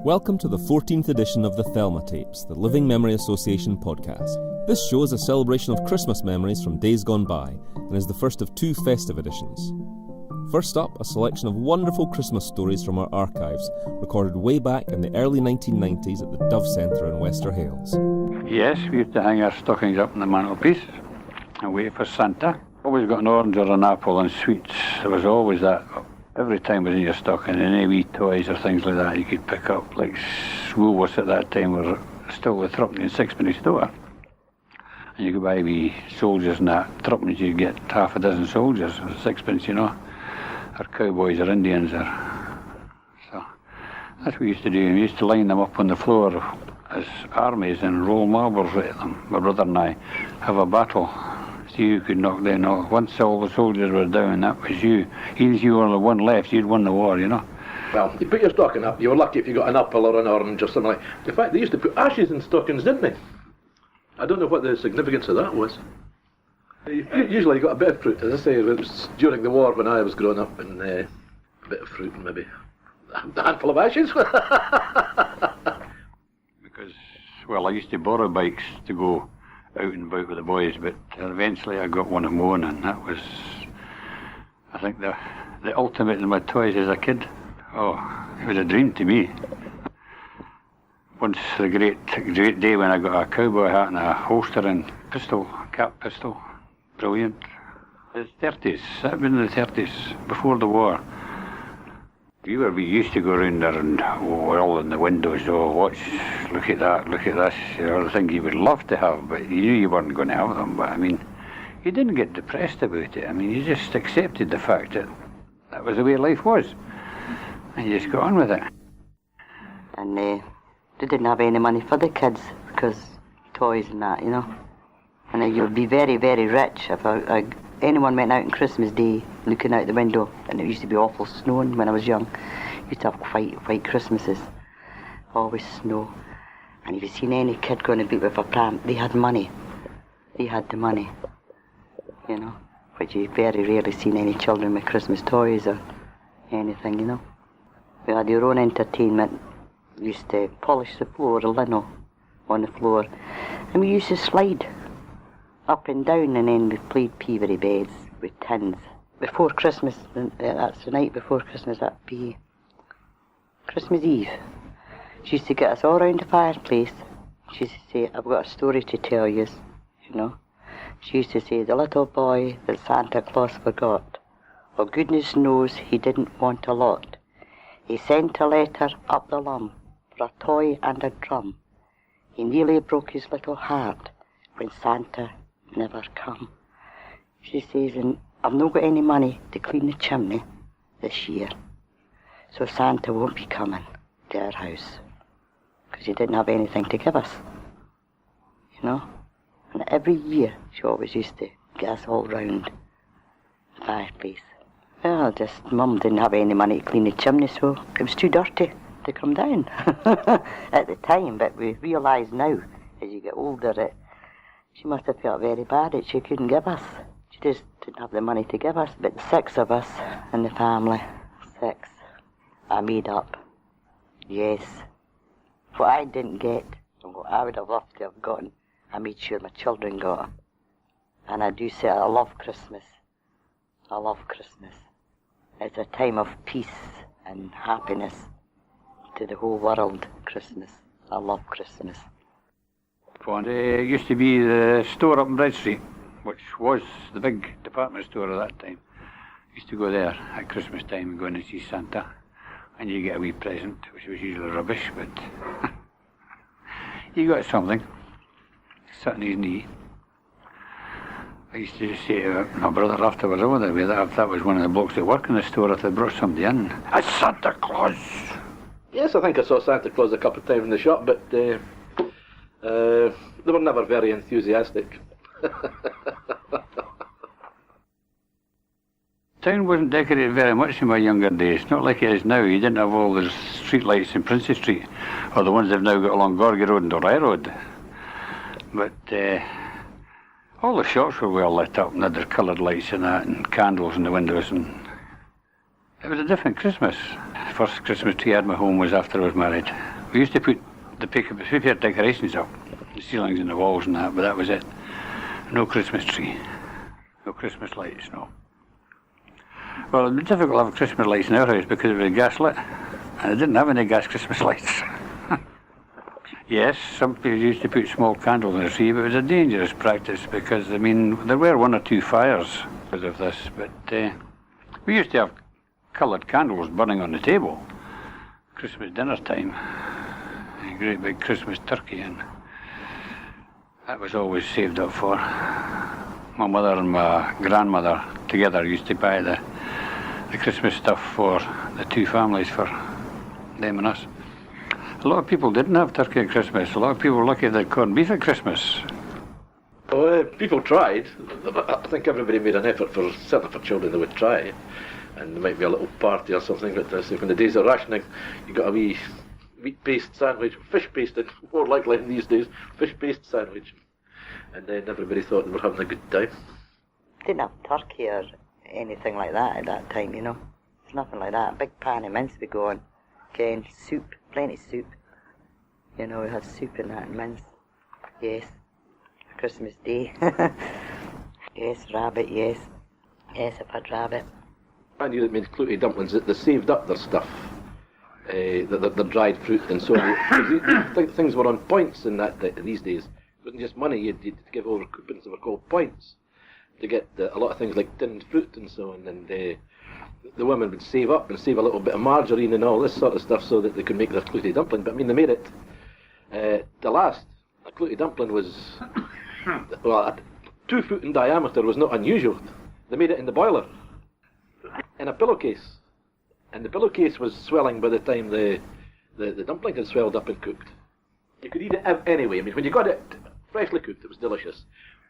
Welcome to the 14th edition of the Thelma Tapes, the Living Memory Association podcast. This show is a celebration of Christmas memories from days gone by and is the first of two festive editions. First up, a selection of wonderful Christmas stories from our archives, recorded way back in the early 1990s at the Dove Centre in Wester Hailes. Yes, we used to hang our stockings up on the mantelpiece and wait for Santa. Always got an orange or an apple and sweets. There was always that. Every time was in your stocking, and any wee toys or things like that you could pick up. Like Woolworths at that time were still the threepenny and sixpenny store. And you could buy wee soldiers and that. Threepenny you'd get half a dozen soldiers, or sixpence, you know. Or cowboys or Indians. So that's what we used to do. We used to line them up on the floor as armies and roll marbles at them. My brother and I have a battle. See who could knock down all. Once all the soldiers were down, that was you. Even if you were the one left, you'd won the war, you know. Well, you put your stocking up, you were lucky if you got an apple or an orange or something like that. In fact, they used to put ashes in stockings, didn't they? I don't know what the significance of that was. Usually you got a bit of fruit, as I say, it was during the war when I was growing up, and a bit of fruit and maybe a handful of ashes. Because, well, I used to borrow bikes to go out and about with the boys, but eventually I got one of my own, and that was, I think, the ultimate in my toys as a kid. Oh, it was a dream to me. Once the great day when I got a cowboy hat and a holster and pistol, cap pistol. Brilliant. The 30s, that had been the 30s, before the war. We used to go around there and we're all in the windows, watch, look at that, look at this, the things you would love to have, but you knew you weren't going to have them. But I mean, you didn't get depressed about it. I mean, you just accepted the fact that that was the way life was, and you just got on with it. And they didn't have any money for the kids because toys and that, you know. And you would be very, very rich if anyone went out on Christmas Day looking out the window, and it used to be awful snowing when I was young. Used to have white Christmases, always snow. And if you seen any kid going about with a pram, they had money. They had the money, you know. But you very rarely seen any children with Christmas toys or anything, you know. We had our own entertainment. We used to polish the floor, the lino on the floor, and we used to slide up and down, and then we played peevery beds with tins. Before Christmas, that's the night before Christmas, that'd be Christmas Eve. She used to get us all round the fireplace. She used to say, I've got a story to tell you, you know. She used to say, the little boy that Santa Claus forgot, oh goodness knows he didn't want a lot. He sent a letter up the lum for a toy and a drum. He nearly broke his little heart when Santa never come. She says, and I've not got any money to clean the chimney this year, so Santa won't be coming to our house because he didn't have anything to give us, you know. And every year she always used to get us all round the fireplace. Well, just Mum didn't have any money to clean the chimney, so it was too dirty to come down at the time. But we realise now, as you get older, that she must have felt very bad that she couldn't give us. She just didn't have the money to give us. But the 6 of us in the family, 6, I made up. Yes. What I didn't get, and what I would have loved to have gotten, I made sure my children got. And I do say I love Christmas. I love Christmas. It's a time of peace and happiness to the whole world, Christmas. I love Christmas. And it used to be the store up in Bread Street, which was the big department store at that time. Used to go there at Christmas time and go in and see Santa, and you get a wee present, which was usually rubbish, but you got something. Sat on his knee. I used to just say to my brother afterwards, over there, if that was one of the blokes that worked in the store, if they brought somebody in, it's Santa Claus! Yes, I think I saw Santa Claus a couple of times in the shop, but they were never very enthusiastic. Town wasn't decorated very much in my younger days, not like it is now. You didn't have all the street lights in Princess Street, or the ones they've now got along Gorgie Road and Doraya Road. But all the shops were well lit up and had their coloured lights and that, and candles in the windows, and it was a different Christmas. The first Christmas tree I had at my home was after I was married. We used to put the paper decorations up, the ceilings and the walls and that, but that was it. No Christmas tree, no Christmas lights, no. Well, it'd be difficult to have Christmas lights in our house because it was gas lit, and I didn't have any gas Christmas lights. Yes, some people used to put small candles in the tree, but it was a dangerous practice because, I mean, there were 1 or 2 fires because of this, but we used to have coloured candles burning on the table, Christmas dinner time, a great big Christmas turkey, and that was always saved up for. My mother and my grandmother together used to buy the Christmas stuff for the 2 families, for them and us. A lot of people didn't have turkey at Christmas. A lot of people were lucky they had corned beef at Christmas. Well, people tried. I think everybody made an effort, certainly for children, they would try. And there might be a little party or something, but when the days of rationing, you got a wee meat-based sandwich, fish-based, more likely in these days, fish-based sandwich. And then everybody thought they were having a good time. Didn't have turkey or anything like that at that time, you know. There's nothing like that. A big pan of mince would go on. Again, soup, plenty of soup. You know, we had soup in that and mince. Yes. Christmas Day. Yes, rabbit, yes. Yes, I've had rabbit. I knew that made clouty dumplings, that they saved up their stuff, the dried fruit and so on. Things were on points in these days. It wasn't just money, you'd give over coupons that were called points to get a lot of things like tinned fruit and so on. And the women would save up and save a little bit of margarine and all this sort of stuff so that they could make their clouty dumpling. But I mean, they made it to last. A clouty dumpling was, well, 2 foot in diameter was not unusual. They made it in the boiler, in a pillowcase. And the pillowcase was swelling by the time the dumpling had swelled up and cooked. You could eat it anyway. I mean, when you got it freshly cooked, it was delicious.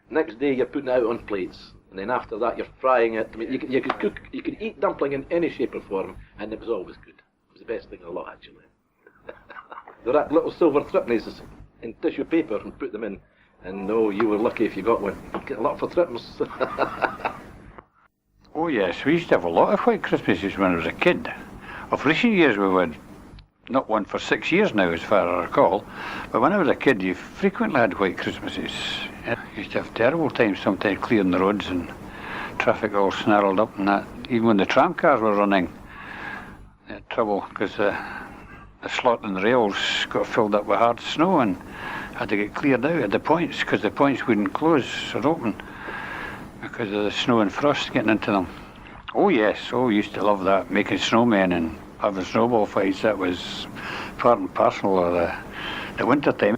Next day, you're putting it out on plates. And then after that, you're frying it. I mean, you could eat dumpling in any shape or form, and it was always good. It was the best thing in the lot, actually. They wrapped little silver threepennies in tissue paper and put them in. And oh, you were lucky if you got one. You'd get a lot for threepence. Oh yes, we used to have a lot of white Christmases when I was a kid. Of recent years we would. Not one for 6 years now, as far as I recall. But when I was a kid, you frequently had white Christmases. You used to have terrible times sometimes clearing the roads and traffic all snarled up and that. Even when the tram cars were running, they had trouble because the slot and the rails got filled up with hard snow and had to get cleared out at the points because the points wouldn't close or open because of the snow and frost getting into them. Oh yes, we used to love that, making snowmen and having snowball fights. That was part and parcel of the winter time.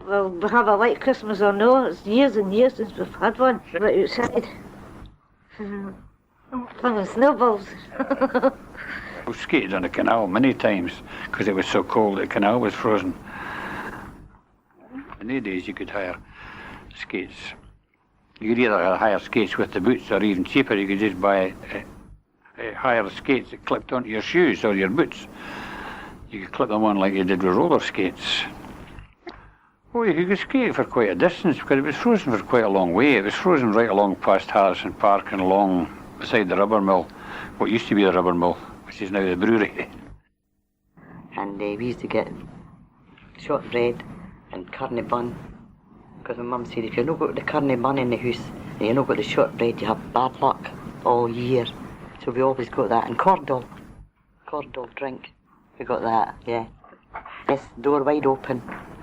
Well, we have a white Christmas or no, it's years and years since we've had one. Right outside. Playing snowballs. We skated on the canal many times because it was so cold the canal was frozen. In these days you could hire skates. You could either hire skates with the boots or even cheaper, you could just buy hire skates that clipped onto your shoes or your boots. You could clip them on like you did with roller skates. Oh, you could skate for quite a distance because it was frozen for quite a long way. It was frozen right along past Harrison Park and along beside the rubber mill, what used to be the rubber mill, which is now the brewery. And we used to get shortbread and carny bun. Because my mum said if you've not got the carny bun in the house and you've not got the shortbread, you have bad luck all year. So we always got that. And cordial drink. We got that, yeah. Yes, door wide open.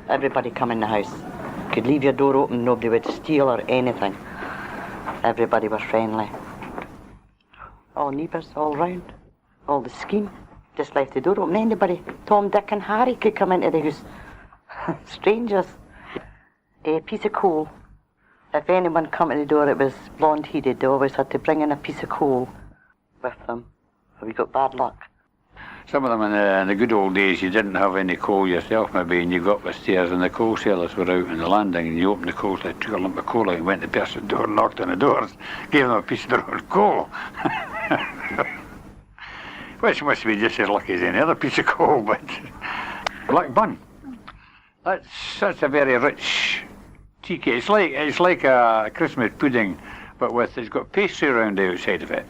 Everybody come in the house. Could leave your door open, nobody would steal or anything. Everybody was friendly. All neighbours, all round. All the scheme. Just left the door open. Anybody, Tom, Dick and Harry could come into the house. Strangers. A piece of coal. If anyone come to the door, it was blonde-headed. They always had to bring in a piece of coal with them. So we got bad luck. Some of them in the good old days, you didn't have any coal yourself maybe, and you got up the stairs and the coal sellers were out on the landing, and you opened the coal, they took a lump of coal out and went to the person's door, knocked on the door, gave them a piece of their own coal. Which must be just as lucky as any other piece of coal, but black bun. That's a very rich tea cake. It's like a Christmas pudding, but it's got pastry around the outside of it.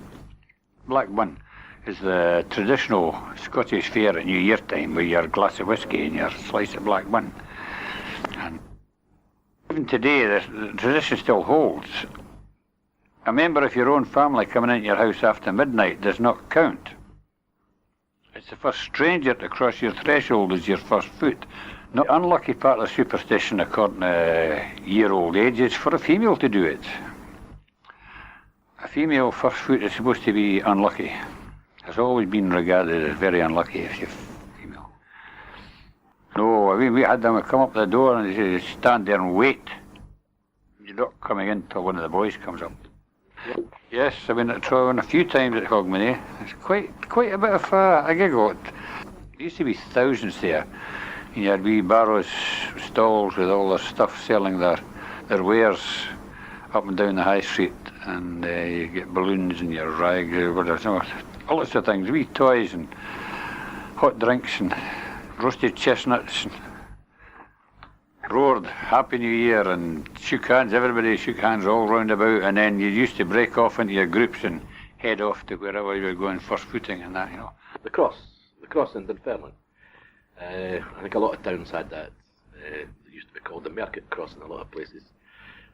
Black bun. is the traditional Scottish fare at New Year time with your glass of whiskey and your slice of black bun. And even today, the tradition still holds. A member of your own family coming into your house after midnight does not count. It's the first stranger to cross your threshold as your first foot. Not the unlucky part of superstition, according to year-old age, is for a female to do it. A female first foot is supposed to be unlucky. Has always been regarded as very unlucky if you're female. No, I mean, we had them come up the door and they stand there and wait. You're not coming in till one of the boys comes up. Yes, I've been at Trowan a few times at Hogmanay. It's quite a bit of a giggle. There used to be thousands there. And you had wee barrows, stalls with all their stuff selling their wares up and down the high street. And you get balloons and your rags, whatever, all sorts of things, wee toys and hot drinks and roasted chestnuts. And roared Happy New Year and shook hands. Everybody shook hands all round about, and then you used to break off into your groups and head off to wherever you were going first footing and that, you know. The cross in Dunfermline. I think a lot of towns had that. It used to be called the Market Cross in a lot of places.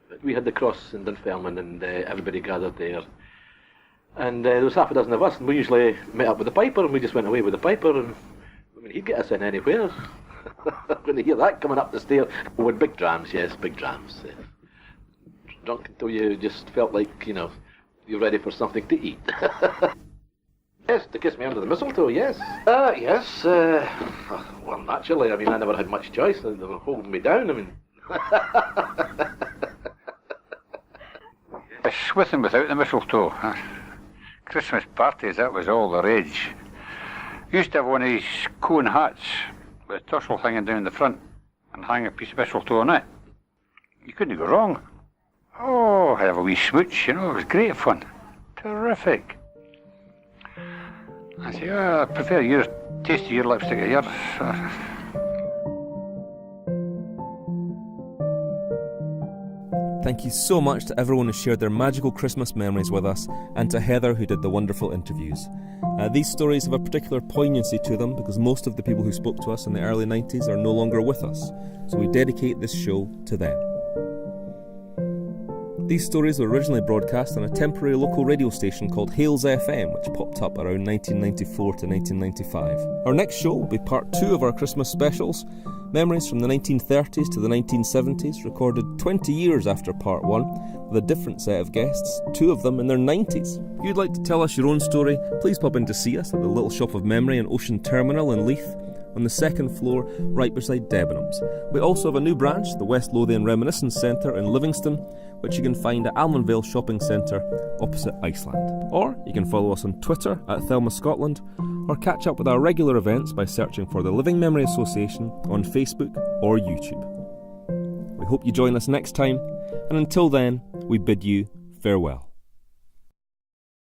But we had the cross in Dunfermline, and everybody gathered there. And there was half a dozen of us, and we usually met up with the piper, and we just went away with the piper, and I mean, he'd get us in anywhere. When you hear that coming up the stair, with big drams, yes, big drams. Drunk until you just felt like, you know, you're ready for something to eat. Yes, to kiss me under the mistletoe, yes. Yes, well, naturally, I mean, I never had much choice. They were holding me down, I mean. It's with and without the mistletoe. Christmas parties, that was all the rage. Used to have one of these cone hats with a tussle hanging down the front and hang a piece of mistletoe on it. You couldn't go wrong. Oh, I have a wee smooch, you know, it was great fun. Terrific. I say, oh, I prefer your taste of your lipstick of yours. Thank you so much to everyone who shared their magical Christmas memories with us, and to Heather who did the wonderful interviews. These stories have a particular poignancy to them because most of the people who spoke to us in the early 90s are no longer with us, so we dedicate this show to them. These stories were originally broadcast on a temporary local radio station called Hales FM, which popped up around 1994 to 1995. Our next show will be part 2 of our Christmas specials, memories from the 1930s to the 1970s, recorded 20 years after part 1, with a different set of guests, 2 of them in their 90s. If you'd like to tell us your own story, please pop in to see us at the Little Shop of Memory in Ocean Terminal in Leith, on the 2nd floor, right beside Debenhams. We also have a new branch, the West Lothian Reminiscence Centre in Livingston, which you can find at Almonvale Shopping Centre, opposite Iceland. Or you can follow us on Twitter at Thelma Scotland, or catch up with our regular events by searching for the Living Memory Association on Facebook or YouTube. We hope you join us next time, and until then, we bid you farewell.